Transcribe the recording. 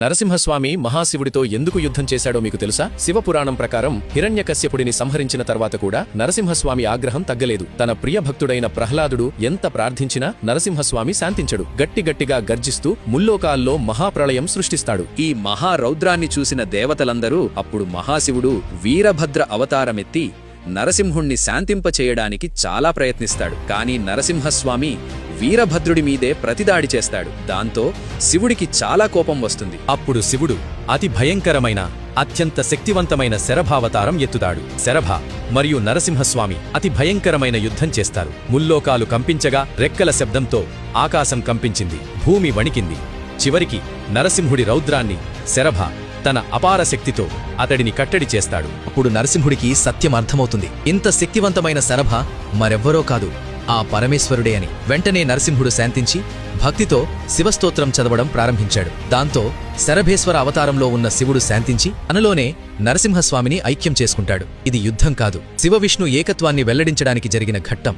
నరసింహస్వామి మహాశివుడితో ఎందుకు యుద్ధం చేశాడో మీకు తెలుసా? శివపురాణం ప్రకారం హిరణ్యకశ్యపుడిని సంహరించిన తర్వాత కూడా నరసింహస్వామి ఆగ్రహం తగ్గలేదు. తన ప్రియ భక్తుడైన ప్రహ్లాదుడు ఎంత ప్రార్థించినా నరసింహస్వామి శాంతించడు. గట్టిగట్టిగా గర్జిస్తూ ముల్లోకాల్లో మహాప్రళయం సృష్టిస్తాడు. ఈ మహారౌద్రాన్ని చూసిన దేవతలందరూ అప్పుడు మహాశివుడు వీరభద్ర అవతారమెత్తి నరసింహుణ్ణి శాంతింపచేయడానికి చాలా ప్రయత్నిస్తాడు. కాని నరసింహస్వామి వీరభద్రుడి మీదే ప్రతిదాడి చేస్తాడు. దాంతో శివుడికి చాలా కోపం వస్తుంది. అప్పుడు శివుడు అతి భయంకరమైన అత్యంత శక్తివంతమైన శరభావతారం ఎత్తుతాడు. శరభ మరియు నరసింహస్వామి అతి భయంకరమైన యుద్ధం చేస్తారు. ముల్లోకాలు కంపించగా రెక్కల శబ్దంతో ఆకాశం కంపించింది, భూమి వణికింది. చివరికి నరసింహుడి రౌద్రాన్ని శరభ తన అపార శక్తితో అతడిని కట్టడి చేస్తాడు. అప్పుడు నరసింహుడికి సత్యం అర్థమవుతుంది. ఇంత శక్తివంతమైన శరభ మరెవ్వరో కాదు, ఆ పరమేశ్వరుడే అని. వెంటనే నరసింహుడు శాంతించి భక్తితో శివస్తోత్రం చదవడం ప్రారంభించాడు. దాంతో శరభేశ్వర అవతారంలో ఉన్న శివుడు శాంతించి తనలోనే నరసింహస్వామిని ఐక్యం చేసుకుంటాడు. ఇది యుద్ధం కాదు, శివవిష్ణు ఏకత్వాన్ని వెల్లడించడానికి జరిగిన ఘట్టం.